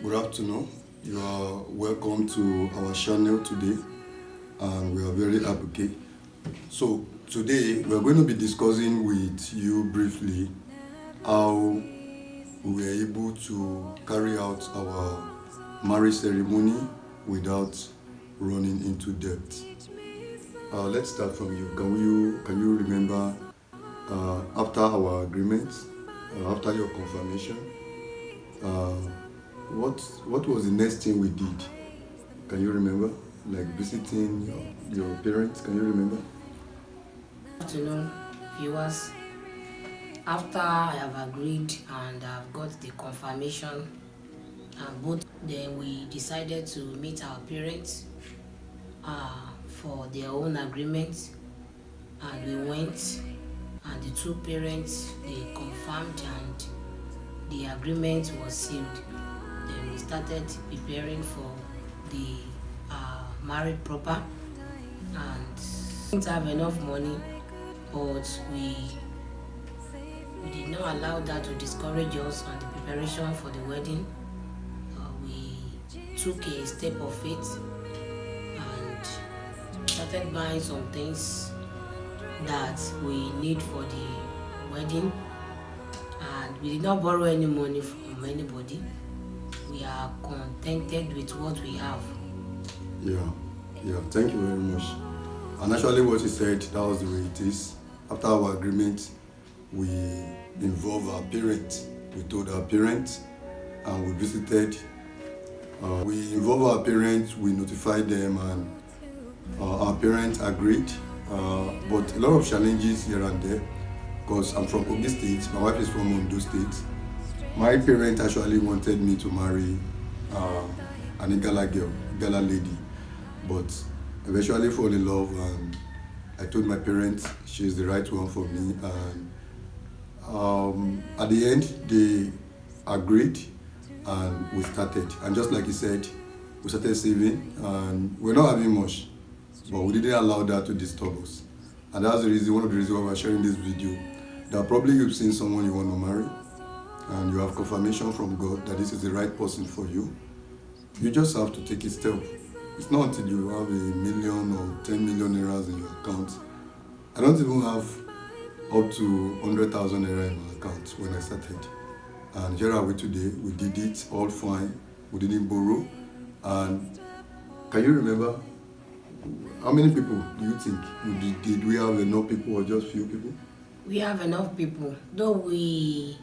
Good afternoon. You are welcome to our channel today, and we are very happy. So, today we are going to be discussing with you briefly how we were able to carry out our marriage ceremony without running into debt. Let's start from you. Can you remember after our agreement, after your confirmation? Uh, what was the next thing we did? Can you remember? Like visiting your parents? Can you remember? Afternoon, viewers. After I have agreed and I've got the confirmation, and both then we decided to meet our parents for their own agreement, and we went, and the two parents they confirmed and the agreement was sealed. Then we started preparing for the married proper, and didn't have enough money, but we did not allow that to discourage us on the preparation for the wedding. We took a step of faith and started buying some things that we need for the wedding, and we did not borrow any money from anybody. We are contented with what we have. Yeah. Thank you very much. And actually, what you said, that was the way it is. After our agreement, we involved our parents. We told our parents, and we visited. We involved our parents. We notified them, and our parents agreed. But a lot of challenges here and there, because I'm from Kogi State. My wife is from Ondo State. My parents actually wanted me to marry an Igala girl, Igala lady, but eventually fall in love, and I told my parents she's the right one for me, and at the end they agreed, and we started. And just like you said, we started saving, and we're not having much, but we didn't allow that to disturb us. And that's the reason, one of the reasons why we're sharing this video, that probably you've seen someone you want to marry, and you have confirmation from God that this is the right person for you. You just have to take a step. It's not until you have a million or 10 million euros in your account. I don't even have up to 100,000 naira in my account when I started. And here are we today. We did it all fine. We didn't borrow. And can you remember how many people do you think did we have enough people, or just few people? We have enough people, though we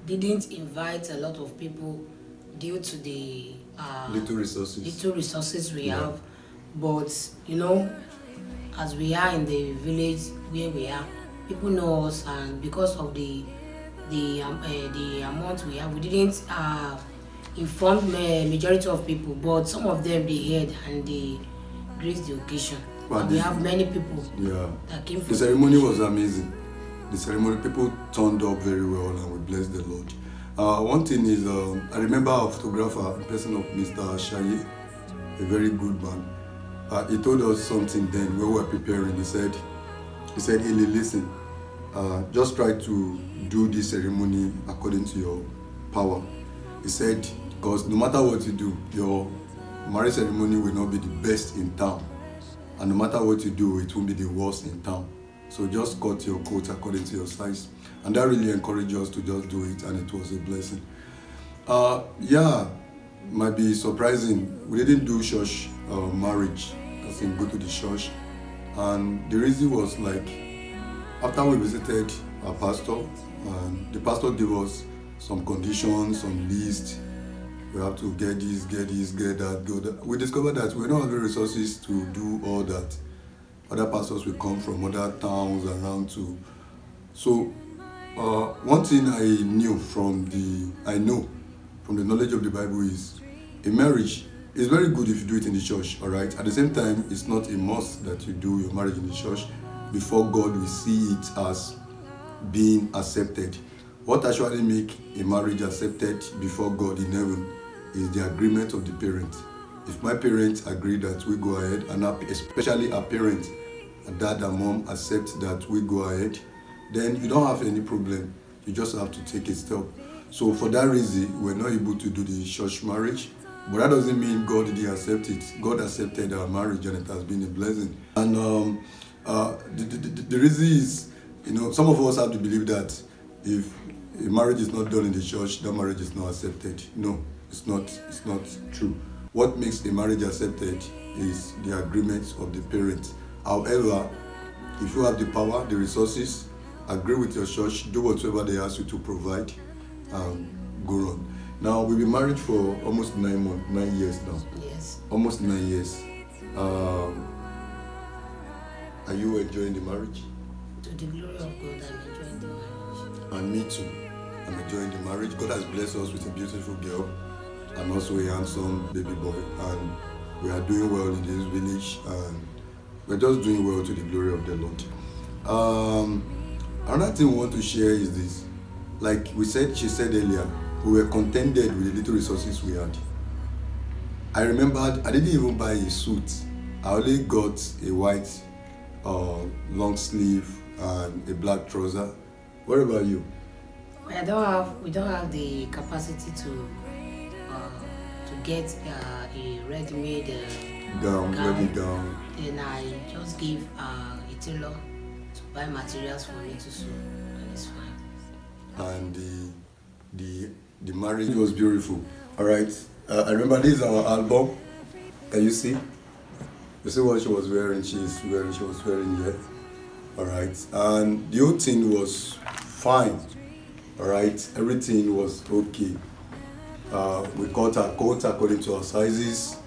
didn't invite a lot of people due to the Little resources. we have. But as we are in the village where we are, people know us, and because of the amount we have, we didn't inform majority of people, but some of them they heard and they graced the occasion. And we have many people that came from the ceremony was amazing. The ceremony, people turned up very well, and we bless the Lord. One thing is, I remember our photographer, the person of Mr. Shaye, a very good man. He told us something then when we were preparing. He said, Eli, listen, just try to do this ceremony according to your power. He said, because no matter what you do, your marriage ceremony will not be the best in town. And no matter what you do, it won't be the worst in town. So just cut your coat according to your size. And that really encouraged us to just do it, and it was a blessing. Might be surprising. We didn't do church marriage, as in go to the church. And the reason was like, after we visited our pastor, and the pastor gave us some conditions, some list. We have to get this, get that, go that. We discovered that we don't have the resources to do all that. Other pastors will come from other towns around too. So one thing I know from the knowledge of the Bible is, a marriage is very good if you do it in the church, all right? At the same time, it's not a must that you do your marriage in the church. Before God, we see it as being accepted. What actually make a marriage accepted before God in heaven is the agreement of the parents. If my parents agree that we go ahead, and especially our parents, dad and mom accept that we go ahead, then you don't have any problem. You just have to take a step. So for that reason, we're not able to do the church marriage. But that doesn't mean God didn't accept it. God accepted our marriage, and it has been a blessing. And the reason is, some of us have to believe that if a marriage is not done in the church, that marriage is not accepted. No, it's not. It's not true. What makes a marriage accepted is the agreements of the parents. However, if you have the power, the resources, agree with your church, do whatever they ask you to provide, and go on. Now, we've been married for almost 9 years now. Yes. Almost 9 years. Are you enjoying the marriage? To the glory of God, I'm enjoying the marriage. And me too. I'm enjoying the marriage. God has blessed us with a beautiful girl and also a handsome baby boy. And we are doing well in this village, and we're just doing well to the glory of the Lord. Another thing we want to share is this. Like she said earlier, we were contented with the little resources we had. I remembered I didn't even buy a suit. I only got a white long sleeve and a black trouser. What about you? We don't have the capacity to get a ready-made Ready gown. Then I just give a tailor to buy materials for me to sew, and it's fine. And the marriage was beautiful. All right. I remember this is our album. Can you see? You see what she was wearing? She was wearing here. All right. And the whole thing was fine. All right. Everything was okay. We cut our coat according to our sizes.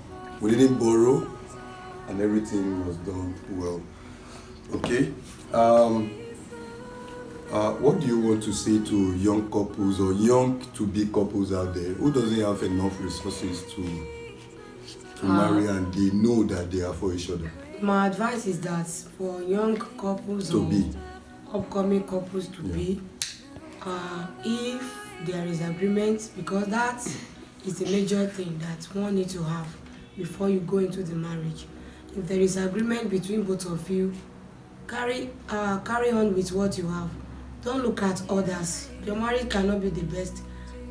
We didn't borrow, and everything was done well. Okay. What do you want to say to young couples or young to-be couples out there who doesn't have enough resources to marry, and they know that they are for each other? My advice is that for young couples To or be. upcoming couples to be, if there is agreement, because that is a major thing that one needs to have before you go into the marriage. If there is agreement between both of you, carry on with what you have. Don't look at others. Your marriage cannot be the best,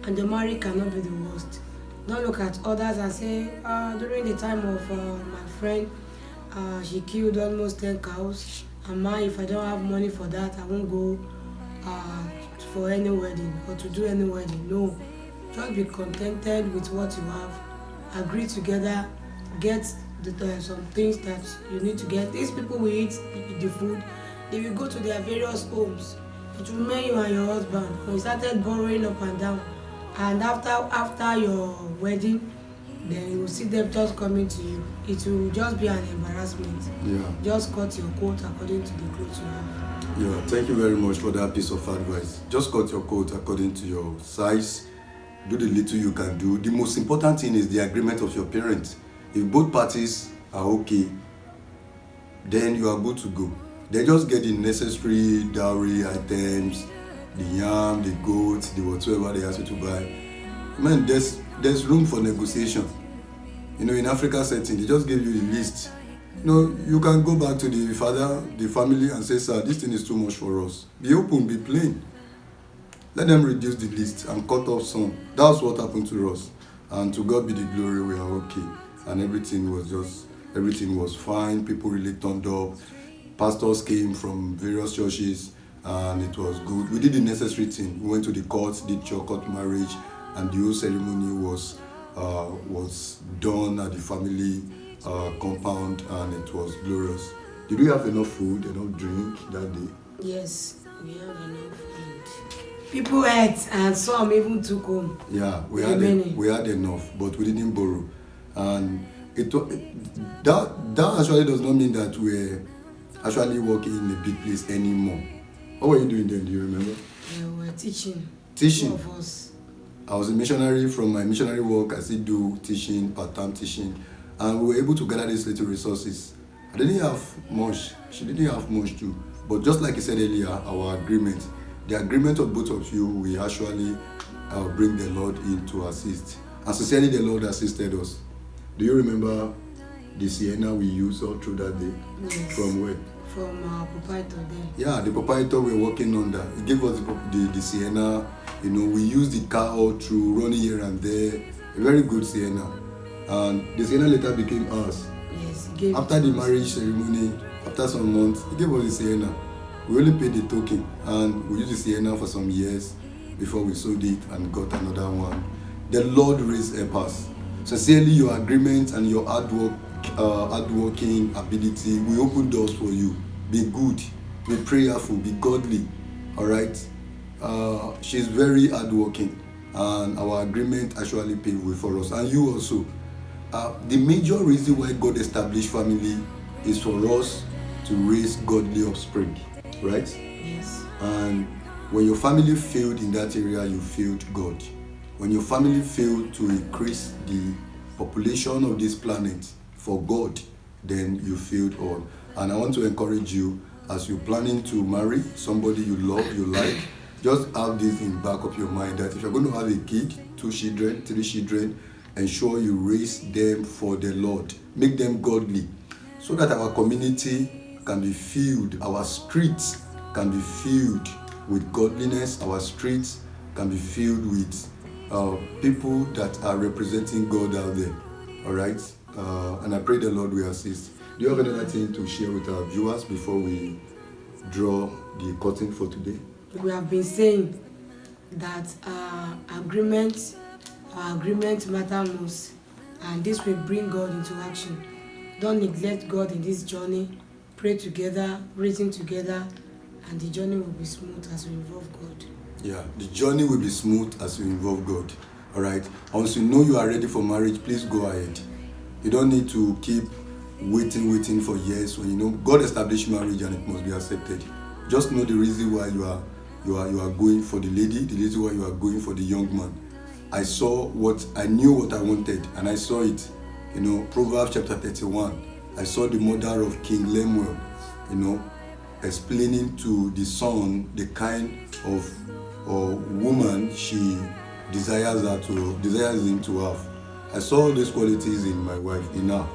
and your marriage cannot be the worst. Don't look at others and say, during the time of my friend, she killed almost 10 cows, and if I don't have money for that, I won't go for any wedding or to do any wedding. No, just be contented with what you have. Agree together, get some things that you need to get. These people will eat the food. They will go to their various homes. It will remain you and your husband. When you started borrowing up and down, and after your wedding, then you will see them just coming to you. It will just be an embarrassment. Yeah. Just cut your coat according to the clothes you have. Yeah. Thank you very much for that piece of advice. Just cut your coat according to your size. Do the little you can do. The most important thing is the agreement of your parents. If both parties are okay, then you are good to go. They just get the necessary dowry items, the yam, the goat, the whatever they ask you to buy. Man, there's room for negotiation. In Africa setting, they just give you the list. You can go back to the father, the family, and say, sir, this thing is too much for us. Be open, be plain. Let them reduce the list and cut off some. That's what happened to us. And to God be the glory, we are okay. And everything was fine. People really turned up. Pastors came from various churches, and it was good. We did the necessary thing. We went to the court, did your court marriage, and the whole ceremony was done at the family compound, and it was glorious. Did we have enough food, enough drink that day? Yes, we have enough food. People ate, and some even took home. Yeah, we had enough, but we didn't borrow. And that actually does not mean that we're actually working in a big place anymore. What were you doing then? Do you remember? We were teaching. Teaching. Two of us. I was a missionary. From my missionary work, I still do teaching, part-time teaching, and we were able to gather these little resources. I didn't have much. She didn't have much too. But just like I said earlier, our agreement, the agreement of both of you, we actually bring the Lord in to assist. And sincerely, the Lord assisted us. Do you remember the Sienna we used all through that day? Yes. From where? from proprietor then. Yeah, the proprietor we're working under. He gave us the Sienna. You know, we used the car all through, running here and there. A very good Sienna. And the Sienna later became ours. Yes, he gave After the marriage ceremony, after some months, he gave us the Sienna. We only paid the token, and we used the Sienna for some years before we sold it and got another one. The Lord raised us. Sincerely, your agreement and your hardworking ability will open doors for you. Be good, be prayerful, be godly. All right. She's very hardworking, and our agreement actually paved way for us, and you also. The major reason why God established family is for us to raise godly offspring, right? Yes. And when your family failed in that area, you failed God. When your family failed to increase the population of this planet for God, then you failed all. And I want to encourage you, as you're planning to marry somebody you love, you like, just have this in back of your mind that if you're going to have a kid, 2 children, 3 children, ensure you raise them for the Lord. Make them godly, so that our community can be filled, our streets can be filled with godliness, our streets can be filled with people that are representing God out there. All right? And I pray the Lord will assist. Do you have another thing to share with our viewers before we draw the curtain for today? We have been saying that our agreement matter most, and this will bring God into action. Don't neglect God in this journey. Pray together, reason together, and the journey will be smooth as we involve God. Yeah, the journey will be smooth as we involve God. All right. Once you know you are ready for marriage, please go ahead. You don't need to keep waiting for years. When you know God established marriage and it must be accepted. Just know the reason why you are going for the lady, the reason why you are going for the young man. I knew what I wanted, and I saw it. You know, Proverbs chapter 31. I saw the mother of King Lemuel, you know, explaining to the son the kind of woman she desires him to have. I saw these qualities in my wife, in her.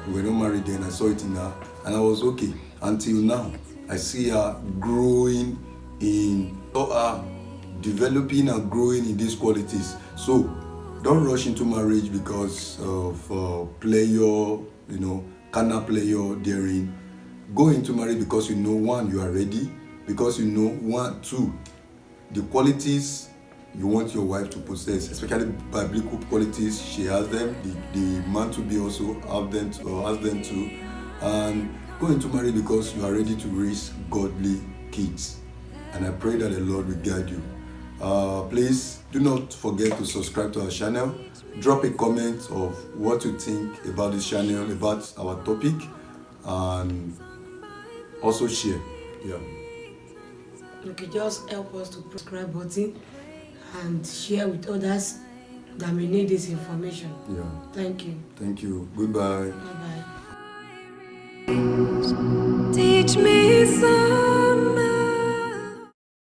We were not married then. I saw it in her, and I was okay until now. I see her developing and growing in these qualities. So don't rush into marriage because of carnal pleasure therein. Go into marriage because you know, 1, you are ready, because you know, 1, 2, the qualities you want your wife to possess, especially biblical qualities. She has them. The man to be also has them too. And go into marriage because you are ready to raise godly kids. And I pray that the Lord will guide you. Please do not forget to subscribe to our channel. Drop a comment of what you think about this channel, about our topic, and also share. Yeah. Okay, just help us to subscribe button and share with others that may need this information. Yeah. Thank you. Thank you. Goodbye. Bye bye. Teach me